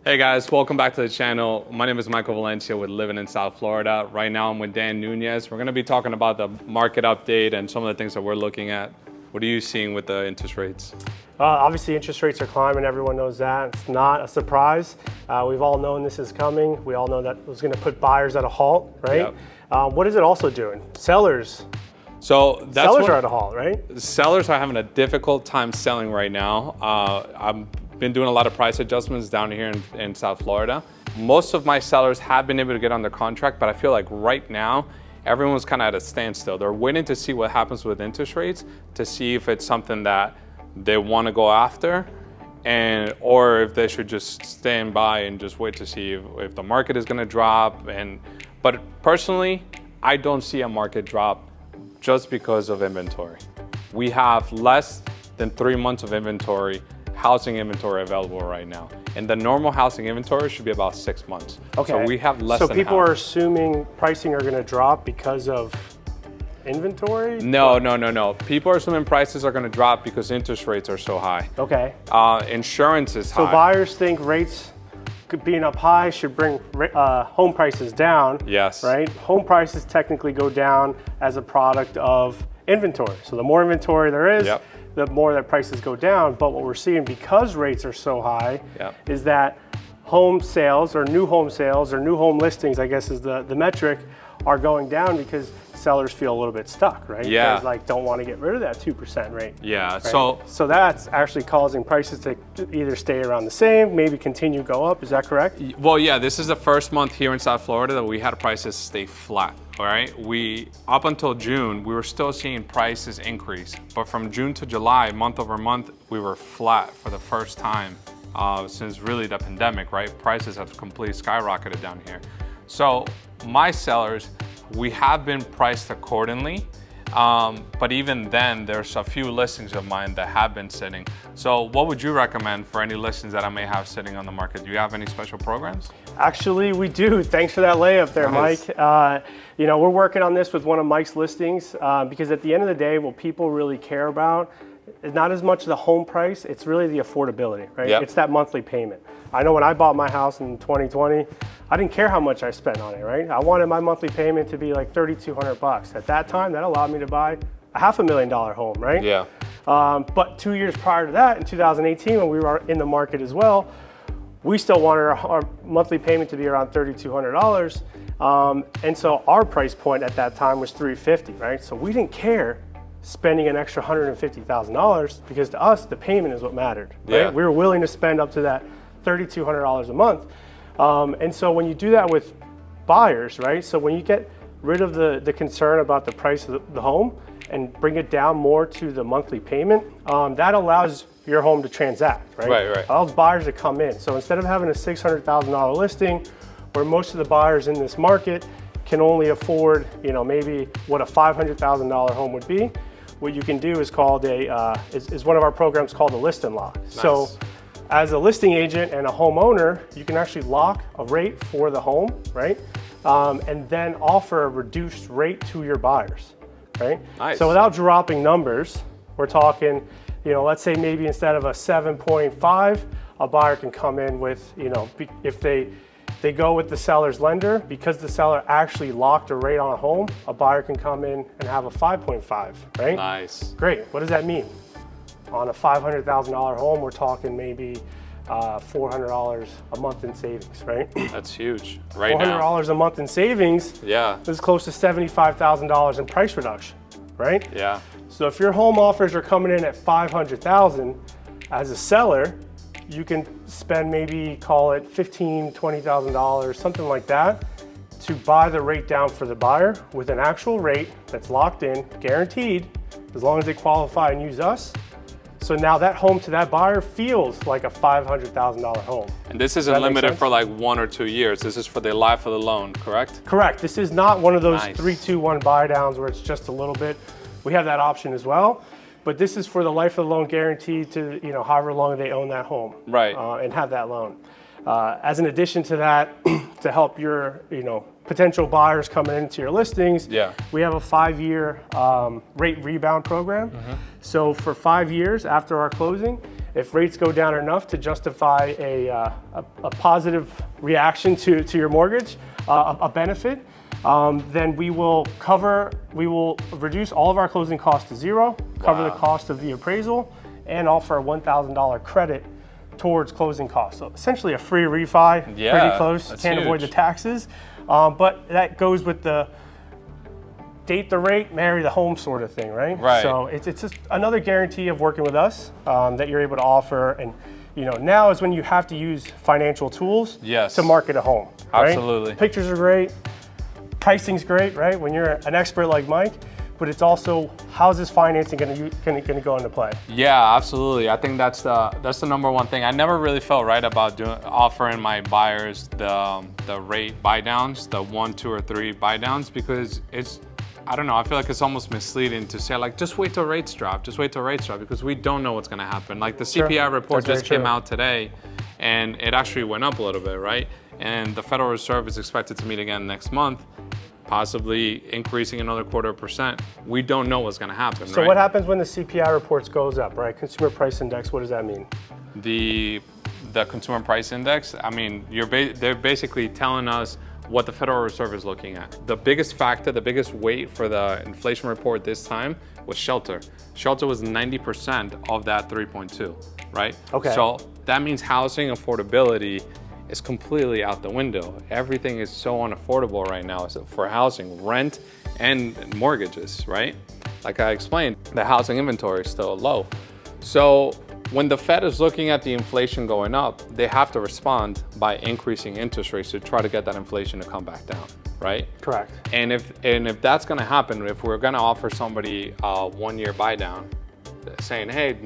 Hey guys, welcome back to the channel. My name is Michael Valencia with Living in South Florida. Right now I'm with Dan Nunez. We're gonna be talking about the market update and some of the things that we're looking at. What are you seeing with the interest rates? Obviously interest rates are climbing, everyone knows that. It's not a surprise. We've all known this is coming. We all know that it was gonna put buyers at a halt, right? Yep. What is it also doing? Sellers are at a halt, right? Sellers are having a difficult time selling right now. I've been doing a lot of price adjustments down here in South Florida. Most of my sellers have been able to get under contract, but I feel like right now, everyone's kind of at a standstill. They're waiting to see what happens with interest rates to see if it's something that they want to go after or if they should just stand by and just wait to see if the market is going to drop. But personally, I don't see a market drop just because of inventory. We have less than 3 months of housing inventory available right now. And the normal housing inventory should be about 6 months. Okay. So we have less than So people half. are assuming pricing are gonna drop because of inventory? No. People are assuming prices are gonna drop because interest rates are so high. Okay. Insurance is high. So buyers think rates being up high should bring home prices down. Yes. Right? Home prices technically go down as a product of inventory. So the more inventory there is, Yep. the more that prices go down. But what we're seeing because rates are so high is that home sales or new home listings, I guess is the metric, are going down because sellers feel a little bit stuck, right? Yeah. They don't want to get rid of that 2% rate. Yeah, right? So that's actually causing prices to either stay around the same, maybe continue to go up. Is that correct? Well, yeah, this is the first month here in South Florida that we had prices stay flat, all right? Up until June, we were still seeing prices increase, but from June to July, month over month, we were flat for the first time since really the pandemic, right? Prices have completely skyrocketed down here. So my sellers, we have been priced accordingly, but even then, there's a few listings of mine that have been sitting. So what would you recommend for any listings that I may have sitting on the market? Do you have any special programs? Actually, we do. Thanks for that layup there, nice. Mike. We're working on this with one of Mike's listings because at the end of the day, what people really care about is not as much the home price, it's really the affordability, right? Yep. It's that monthly payment. I know when I bought my house in 2020, I didn't care how much I spent on it, right? I wanted my monthly payment to be like $3,200. At that time, that allowed me to buy a $500,000 home, right? Yeah. But 2 years prior to that, in 2018, when we were in the market as well, we still wanted our monthly payment to be around $3,200. And so our price point at that time was $350,000, right? So we didn't care spending an extra $150,000 because to us, the payment is what mattered, right? Yeah. We were willing to spend up to that $3,200 a month. And so when you do that with buyers, right? So when you get rid of the concern about the price of the home and bring it down more to the monthly payment, that allows your home to transact, right? Right. Allows buyers to come in. So instead of having a $600,000 listing where most of the buyers in this market can only afford, maybe what a $500,000 home would be, what you can do is called is one of our programs called a list and lock. Nice. So as a listing agent and a homeowner, you can actually lock a rate for the home, right? And then offer a reduced rate to your buyers, right? Nice. So without dropping numbers, we're talking, let's say maybe instead of a 7.5, a buyer can come in with, if they go with the seller's lender, because the seller actually locked a rate on a home, a buyer can come in and have a 5.5, right? Nice. Great, what does that mean? On a $500,000 home, we're talking maybe $400 a month in savings, right? That's huge. Right now. $400 a month in savings is close to $75,000 in price reduction, right? Yeah. So if your home offers are coming in at $500,000, as a seller, you can spend maybe, call it $15,000, $20,000, something like that, to buy the rate down for the buyer with an actual rate that's locked in, guaranteed, as long as they qualify and use us. So now that home to that buyer feels like a $500,000 home. And this isn't limited for like 1 or 2 years. This is for the life of the loan, correct? Correct. This is not one of those Nice. 3-2-1 buy downs where it's just a little bit. We have that option as well. But this is for the life of the loan guaranteed to, however long they own that home. Right. And have that loan. As an addition to that, to help your, potential buyers coming into your listings, we have a 5-year rate rebound program. So for 5 years after our closing, if rates go down enough to justify a positive reaction to your mortgage, a benefit, then we will reduce all of our closing costs to zero, cover the cost of the appraisal, and offer a $1,000 credit towards closing costs. So essentially a free refi, pretty close, can't avoid the taxes. But that goes with the date the rate, marry the home sort of thing, right? Right. So it's just another guarantee of working with us that you're able to offer. And now is when you have to use financial tools to market a home. Right? Absolutely. Pictures are great, pricing's great, right? When you're an expert like Mike, but it's also how's this financing going to go into play? Yeah, absolutely. I think that's the number one thing. I never really felt right about offering my buyers the rate buy downs, the 1, 2, or 3 buy downs, because I don't know, I feel like it's almost misleading to say like, just wait till rates drop, because we don't know what's going to happen. Like the CPI report just came out today, and it actually went up a little bit, right? And the Federal Reserve is expected to meet again next month, possibly increasing another 0.25%. We don't know what's going to happen. So what happens when the CPI reports goes up, right? Consumer Price Index, what does that mean? The Consumer Price Index, I mean, they're basically telling us what the Federal Reserve is looking at. The biggest factor, the biggest weight for the inflation report this time was shelter. Shelter was 90% of that 3.2, right? Okay. So that means housing affordability is completely out the window. Everything is so unaffordable right now for housing, rent and mortgages, right? Like I explained, the housing inventory is still low. So when the Fed is looking at the inflation going up, they have to respond by increasing interest rates to try to get that inflation to come back down, right? Correct. And if that's gonna happen, if we're gonna offer somebody a 1-year buy down, saying, hey,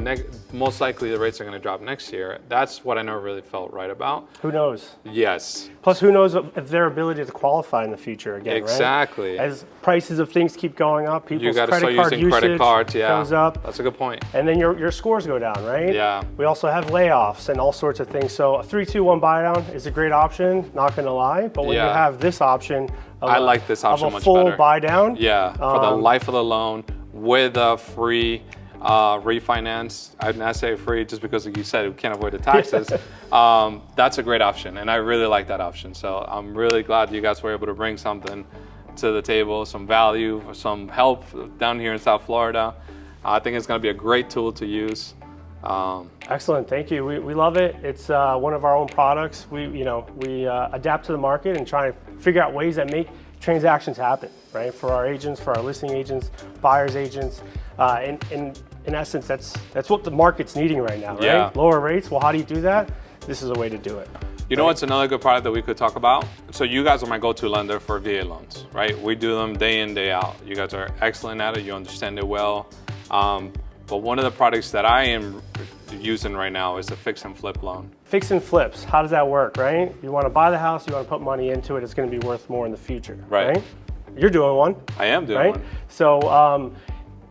most likely the rates are going to drop next year. That's what I never really felt right about. Who knows? Yes. Plus, who knows if their ability to qualify in the future again, exactly. Right? As prices of things keep going up, people's credit card usage goes up. That's a good point. And then your scores go down, right? Yeah. We also have layoffs and all sorts of things. So a 3-2-1 buy down is a great option, not going to lie. But when you have this option, I like this option much full better. buy down. Yeah, for the life of the loan with a free refinance. I say free just because you said we can't avoid the taxes. That's a great option, and I really like that option. So I'm really glad you guys were able to bring something to the table, some value, some help down here in South Florida. I think it's going to be a great tool to use. Excellent, thank you. We love it. It's one of our own products. We adapt to the market and try and figure out ways that make transactions happen, right? For our agents, for our listing agents, buyers agents. In essence, that's what the market's needing right now, right? Yeah. Lower rates. Well, how do you do that? This is a way to do it. You know what's another good product that we could talk about? So you guys are my go-to lender for VA loans, right? We do them day in, day out. You guys are excellent at it. You understand it well. But one of the products that I am using right now is a fix and flip loan. Fix and flips, how does that work, right? You want to buy the house, you want to put money into it, it's going to be worth more in the future, right? You're doing one. I am doing one. So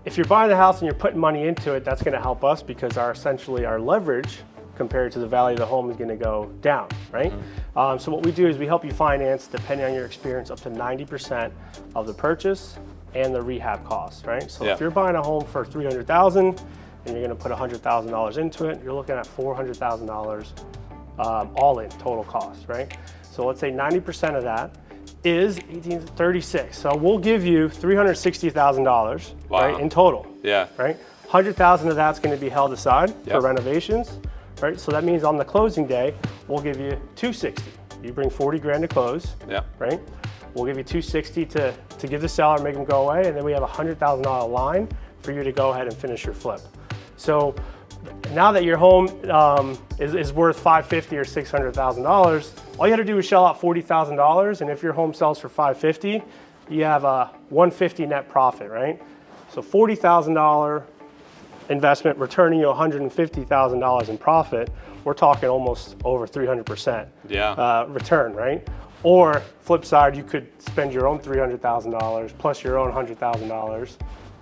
if you're buying the house and you're putting money into it, that's going to help us because essentially our leverage compared to the value of the home is going to go down, right? Mm-hmm. So what we do is we help you finance, depending on your experience, up to 90% of the purchase and the rehab costs, right? So if you're buying a home for $300,000 and you're going to put $100,000 into it, you're looking at $400,000 all in total cost, right? So let's say 90% of that is 1836. So we'll give you $360,000 right, in total. Yeah. Right? 100,000 of that's going to be held aside for renovations. Right? So that means on the closing day, we'll give you $260. You bring 40 grand to close. Yeah. Right? We'll give you $260 to give the seller, make them go away, and then we have a $100,000 line for you to go ahead and finish your flip. So now that your home is worth $550,000 or $600,000, all you have to do is shell out $40,000, and if your home sells for $550,000, you have a $150,000 net profit, right? So $40,000 investment returning you $150,000 in profit. We're talking almost over 300% return, right? Or flip side, you could spend your own $300,000 plus your own $100,000,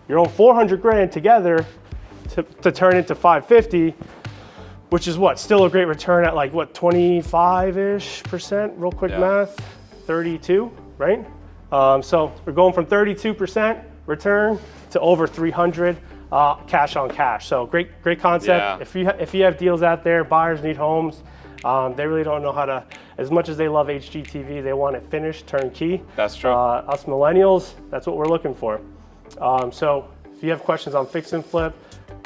your own 400 grand together to turn into 550, which is what? Still a great return at like what, 25-ish%, real quick math, 32, right? So we're going from 32% return to over 300. cash on cash. So great concept. Yeah. If you have deals out there, buyers need homes. They really don't know how to, as much as they love HGTV, they want it finished, turnkey. That's true. Us millennials, that's what we're looking for. So if you have questions on fix and flip,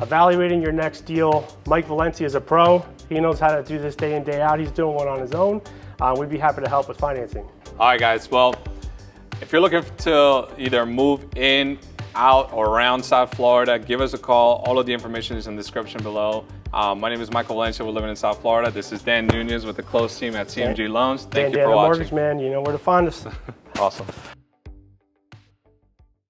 evaluating your next deal, Mike Valencia is a pro. He knows how to do this day in, day out. He's doing one on his own. We'd be happy to help with financing. All right, guys. Well, if you're looking to either move in, out, or around South Florida, give us a call. All of the information is in the description below. My name is Michael Valencia. We're living in South Florida. This is Dan Nunez with the close team at CMG Loans. Thank you for watching. Mortgage Man, you know where to find us. Awesome.